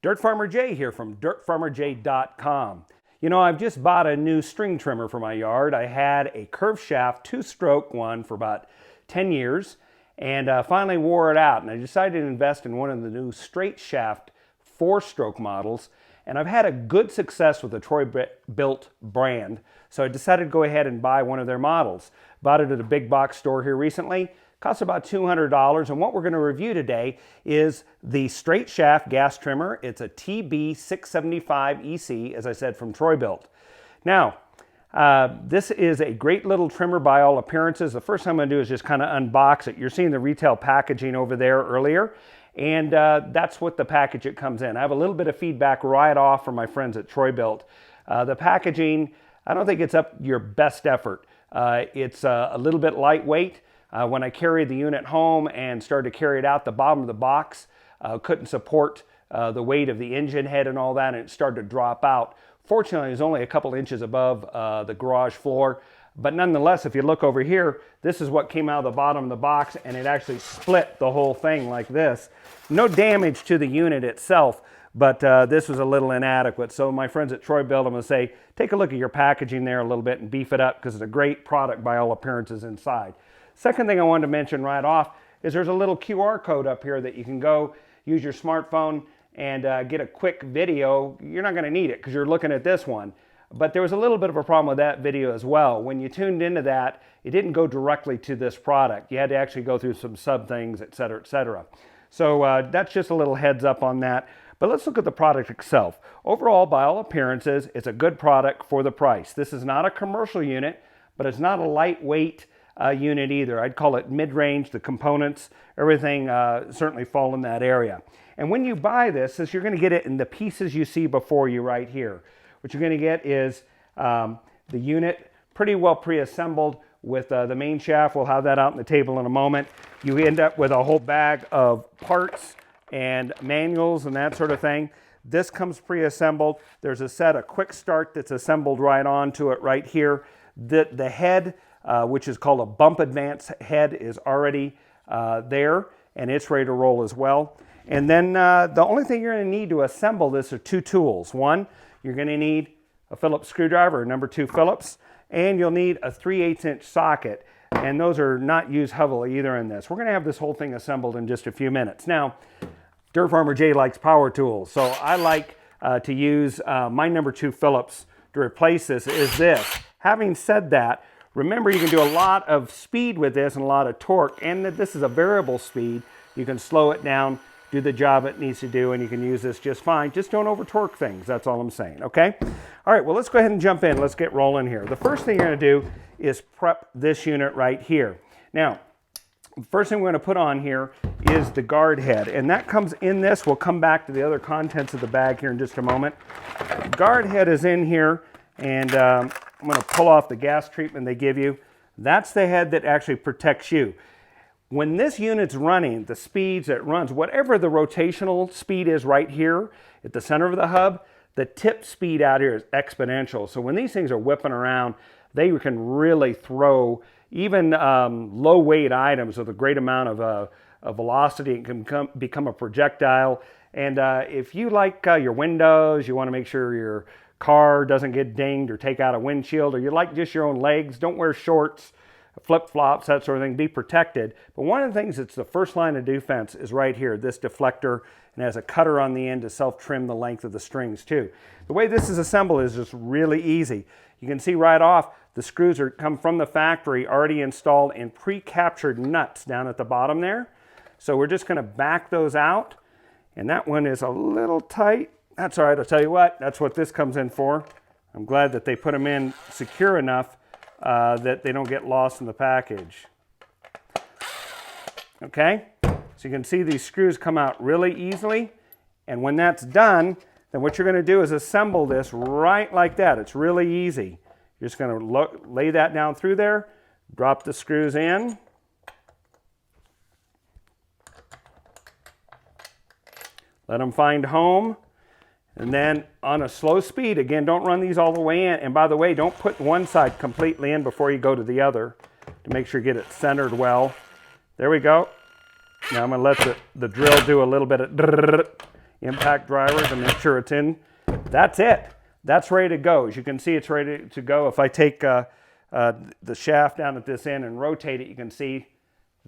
Dirt Farmer Jay here from dirtfarmerjay.com. You know, I've just bought a new string trimmer for my yard. I had a curved shaft, two-stroke one for about 10 years and finally wore it out. And I decided to invest in one of the new straight shaft four-stroke models. And I've had a good success with the Bilt brand. So I decided to go ahead and buy one of their models. Bought it at a big box store here recently. Costs about $200, and what we're going to review today is the straight shaft gas trimmer. It's a TB675-EC, as I said, from Bilt. Now, this is a great little trimmer by all appearances. The first thing I'm going to do is just kind of unbox it. You're seeing the retail packaging over there earlier, and that's what the package it comes in. I have a little bit of feedback right off from my friends at Bilt. The packaging, I don't think it's up to your best effort. It's a little bit lightweight. When I carried the unit home and started to carry it out, the bottom of the box couldn't support the weight of the engine head and all that, and it started to drop out. Fortunately, it was only a couple inches above the garage floor, but nonetheless, if you look over here, this is what came out of the bottom of the box, and it actually split the whole thing like this. No damage to the unit itself, but this was a little inadequate. So my friends at Bilt, I'm going to say, take a look at your packaging there a little bit and beef it up, because it's a great product by all appearances inside. Second thing I wanted to mention right off is there's a little QR code up here that you can go use your smartphone and get a quick video. You're not going to need it because you're looking at this one. But there was a little bit of a problem with that video as well. When you tuned into that, it didn't go directly to this product. You had to actually go through some sub things, etc., etc. So that's just a little heads up on that. But let's look at the product itself. Overall, by all appearances, it's a good product for the price. This is not a commercial unit, but it's not a lightweight unit either. I'd call it mid-range. The components, everything certainly fall in that area. And when you buy this, you're going to get it in the pieces you see before you right here. What you're going to get is the unit pretty well pre-assembled with the main shaft. We'll have that out on the table in a moment. You end up with a whole bag of parts and manuals and that sort of thing. This comes pre-assembled. There's a set of quick start that's assembled right onto it right here. The head, which is called a bump advance head, is already there, and it's ready to roll as well. And then the only thing you're going to need to assemble this are two tools. One, you're going to need a Phillips screwdriver, number 2 Phillips, and you'll need a 3/8 inch socket, and those are not used heavily either in this. We're going to have this whole thing assembled in just a few minutes. Now, Dirt Farmer Jay likes power tools, so I like to use my number 2 Phillips to replace this. Is this. Having said that, remember, you can do a lot of speed with this and a lot of torque, and that this is a variable speed. You can slow it down, do the job it needs to do, and you can use this just fine. Just don't over torque things. That's all I'm saying, okay? All right, well, let's go ahead and jump in. Let's get rolling here. The first thing you're going to do is prep this unit right here. Now, the first thing we're going to put on here is the guard head, and that comes in this. We'll come back to the other contents of the bag here in just a moment. The guard head is in here, and I'm going to pull off the gas treatment they give you. That's the head that actually protects you. When this unit's running, the speeds it runs, whatever the rotational speed is right here at the center of the hub, the tip speed out here is exponential. So when these things are whipping around, they can really throw even low weight items with a great amount of velocity. It can become a projectile. And if you like your windows, you want to make sure your car doesn't get dinged or take out a windshield, or you like just your own legs, don't wear shorts, flip-flops, that sort of thing, be protected. But one of the things that's the first line of defense is right here, this deflector, and has a cutter on the end to self-trim the length of the strings too. The way this is assembled is just really easy. You can see right off, the screws come from the factory, already installed in pre-captured nuts down at the bottom there. So we're just going to back those out, and that one is a little tight. That's all right, I'll tell you what, that's what this comes in for. I'm glad that they put them in secure enough that they don't get lost in the package. Okay, so you can see these screws come out really easily, and when that's done, then what you're going to do is assemble this right like that. It's really easy. You're just going to lay that down through there, Drop the screws in. Let them find home. And then on a slow speed, again, don't run these all the way in. And by the way, don't put one side completely in before you go to the other to make sure you get it centered well. There we go. Now I'm going to let the drill do a little bit of impact drivers and make sure it's in. That's it. That's ready to go. As you can see, it's ready to go. If I take the shaft down at this end and rotate it, you can see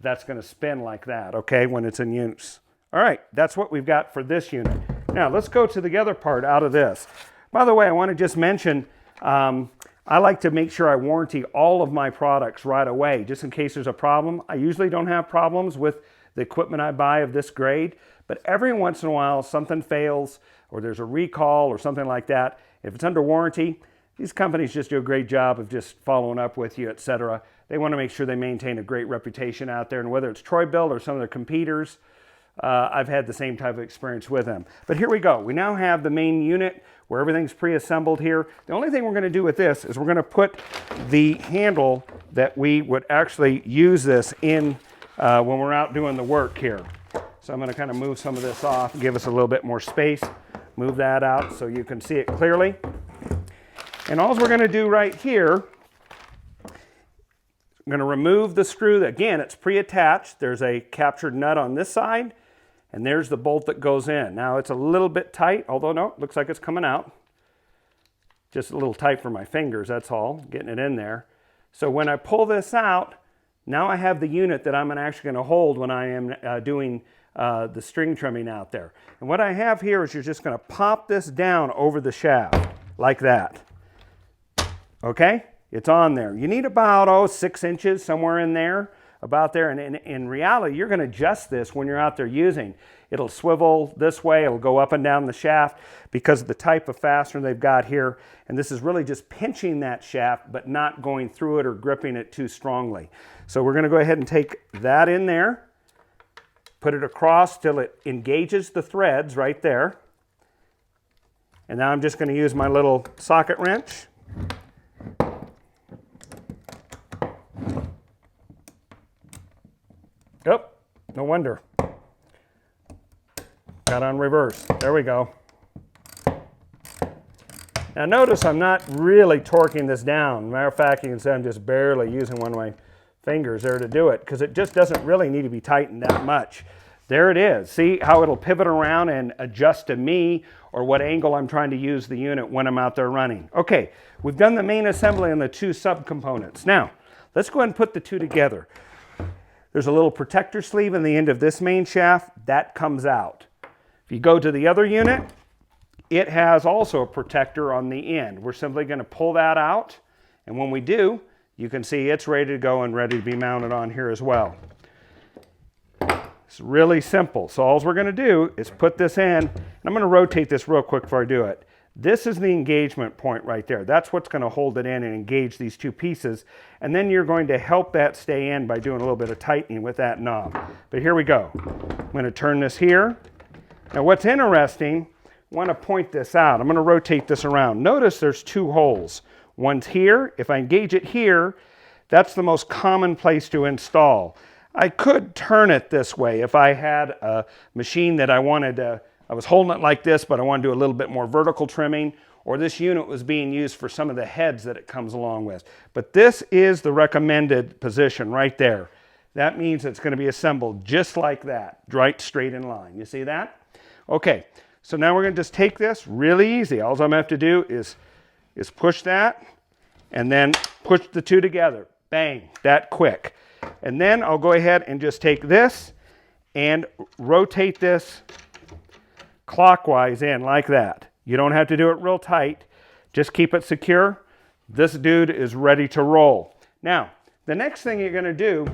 that's going to spin like that, okay, when it's in use. All right, that's what we've got for this unit. Now, let's go to the other part out of this. By the way, I want to just mention, I like to make sure I warranty all of my products right away, just in case there's a problem. I usually don't have problems with the equipment I buy of this grade, but every once in a while something fails or there's a recall or something like that. If it's under warranty, these companies just do a great job of just following up with you, etc. They want to make sure they maintain a great reputation out there, and whether it's Bilt or some of their competitors, I've had the same type of experience with them. But here we go. We now have the main unit where everything's pre-assembled here. The only thing we're going to do with this is we're going to put the handle that we would actually use this in when we're out doing the work here. So I'm going to kind of move some of this off and give us a little bit more space. Move that out so you can see it clearly. And all we're going to do right here, I'm going to remove the screw. Again, it's pre-attached. There's a captured nut on this side, and there's the bolt that goes in. Now it's a little bit tight, although no, it looks like it's coming out. Just a little tight for my fingers, that's all, getting it in there. So when I pull this out, now I have the unit that I'm actually going to hold when I am doing the string trimming out there. And what I have here is you're just going to pop this down over the shaft like that. Okay? It's on there. You need about 6 inches, somewhere in there, about there. And in reality, you're going to adjust this when you're out there using. It'll swivel this way. It'll go up and down the shaft because of the type of fastener they've got here. And this is really just pinching that shaft, but not going through it or gripping it too strongly. So we're going to go ahead and take that in there, put it across till it engages the threads right there. And now I'm just going to use my little socket wrench. Oh, no wonder. Got on reverse. There we go. Now notice I'm not really torquing this down. Matter of fact, you can see I'm just barely using one of my fingers there to do it because it just doesn't really need to be tightened that much. There it is. See how it'll pivot around and adjust to me or what angle I'm trying to use the unit when I'm out there running. Okay, we've done the main assembly on the two subcomponents. Now, let's go ahead and put the two together. There's a little protector sleeve in the end of this main shaft. That comes out. If you go to the other unit, it has also a protector on the end. We're simply going to pull that out, and when we do, you can see it's ready to go and ready to be mounted on here as well. It's really simple. So all we're going to do is put this in, and I'm going to rotate this real quick before I do it. This is the engagement point right there. That's what's going to hold it in and engage these two pieces. And then you're going to help that stay in by doing a little bit of tightening with that knob. But here we go. I'm going to turn this here. Now what's interesting, I want to point this out. I'm going to rotate this around. Notice there's two holes. One's here. If I engage it here, that's the most common place to install. I could turn it this way if I had a machine that I wanted to, I was holding it like this, but I want to do a little bit more vertical trimming, or this unit was being used for some of the heads that it comes along with. But this is the recommended position right there. That means it's going to be assembled just like that, right straight in line. You see that? Okay, so now we're going to just take this really easy. All I'm going to have to do is push that and then push the two together. Bang, that quick. And then I'll go ahead and just take this and rotate this clockwise in like that. You don't have to do it real tight. Just keep it secure. This dude is ready to roll. Now, the next thing you're going to do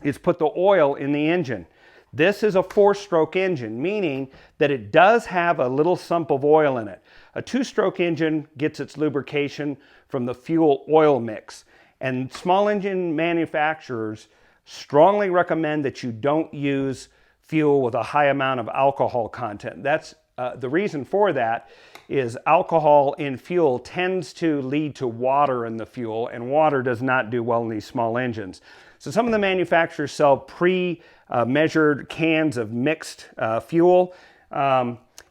is put the oil in the engine. This is a 4-stroke engine, meaning that it does have a little sump of oil in it. A 2-stroke engine gets its lubrication from the fuel oil mix. And small engine manufacturers strongly recommend that you don't use fuel with a high amount of alcohol content. That's the reason for that is alcohol in fuel tends to lead to water in the fuel, and water does not do well in these small engines. So some of the manufacturers sell pre-measured cans of mixed fuel.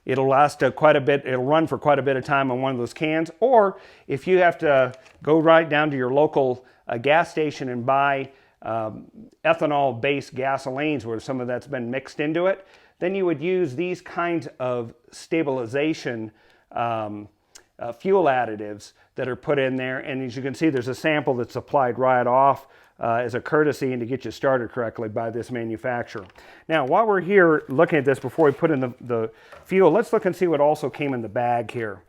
It'll last quite a bit, it'll run for quite a bit of time on one of those cans. Or if you have to go right down to your local gas station and buy ethanol-based gasolines where some of that's been mixed into it, then you would use these kinds of stabilization fuel additives that are put in there. And as you can see, there's a sample that's applied right off as a courtesy and to get you started correctly by this manufacturer. Now, while we're here looking at this before we put in the fuel, let's look and see what also came in the bag here.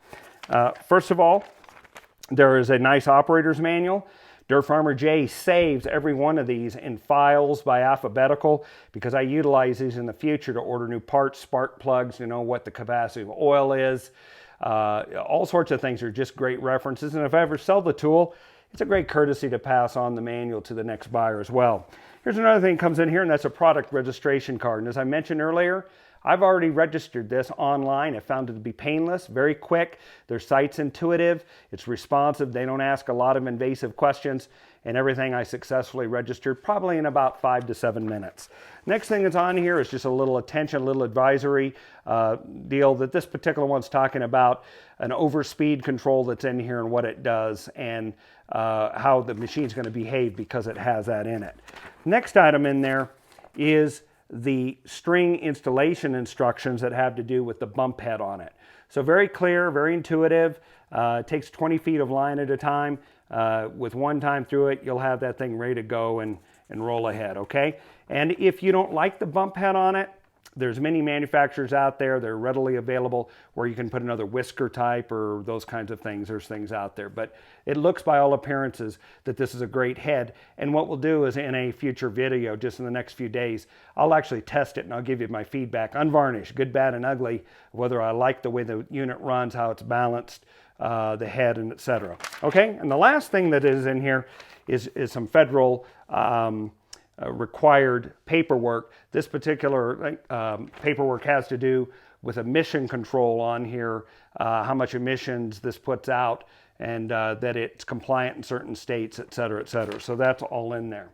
First of all, there is a nice operator's manual. Dirt Farmer Jay saves every one of these in files by alphabetical because I utilize these in the future to order new parts, spark plugs, you know, what the capacity of oil is. All sorts of things are just great references. And if I ever sell the tool, it's a great courtesy to pass on the manual to the next buyer as well. Here's another thing that comes in here, and that's a product registration card. And as I mentioned earlier, I've already registered this online. I found it to be painless, very quick. Their site's intuitive, it's responsive. They don't ask a lot of invasive questions, and everything I successfully registered probably in about 5 to 7 minutes. Next thing that's on here is just a little attention, a little advisory deal that this particular one's talking about an overspeed control that's in here and what it does and how the machine's going to behave because it has that in it. Next item in there is the string installation instructions that have to do with the bump head on it. So very clear, very intuitive. It takes 20 feet of line at a time. With one time through it, you'll have that thing ready to go and roll ahead, okay? And if you don't like the bump head on it, there's many manufacturers out there. They're readily available where you can put another whisker type or those kinds of things. There's things out there. But it looks by all appearances that this is a great head. And what we'll do is in a future video, just in the next few days, I'll actually test it and I'll give you my feedback, unvarnished, good, bad, and ugly, whether I like the way the unit runs, how it's balanced, the head, and etc. Okay, and the last thing that is in here is some federal required paperwork. This particular paperwork has to do with emission control on here, how much emissions this puts out, and that it's compliant in certain states, et cetera, et cetera. So that's all in there.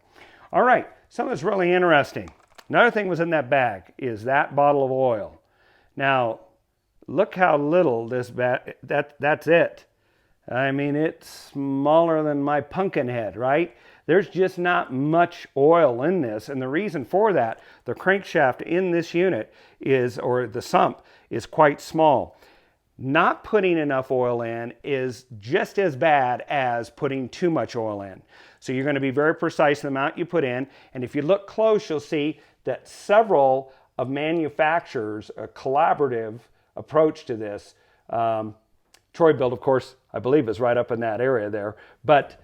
All right, something that's really interesting. Another thing was in that bag is that bottle of oil. Now, look how little this bag, that's it. I mean, it's smaller than my pumpkin head, right? There's just not much oil in this, and the reason for that, the crankshaft in this unit is, or the sump, is quite small. Not putting enough oil in is just as bad as putting too much oil in. So you're going to be very precise in the amount you put in, and if you look close, you'll see that several of manufacturers, a collaborative approach to this. Troy Bilt, of course, I believe is right up in that area there, but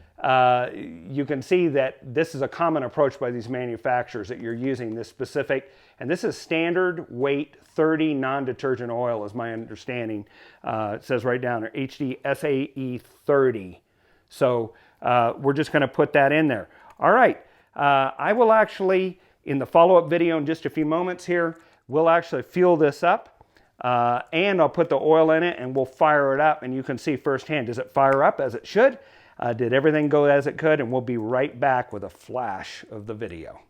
you can see that this is a common approach by these manufacturers that you're using this specific, and this is standard weight 30 non-detergent oil is my understanding. It says right down there, HD SAE 30. So we're just going to put that in there. All right, I will actually, in the follow-up video in just a few moments here, we'll actually fuel this up. And I'll put the oil in it and we'll fire it up and you can see firsthand, does it fire up as it should? Did everything go as it could? And we'll be right back with a flash of the video.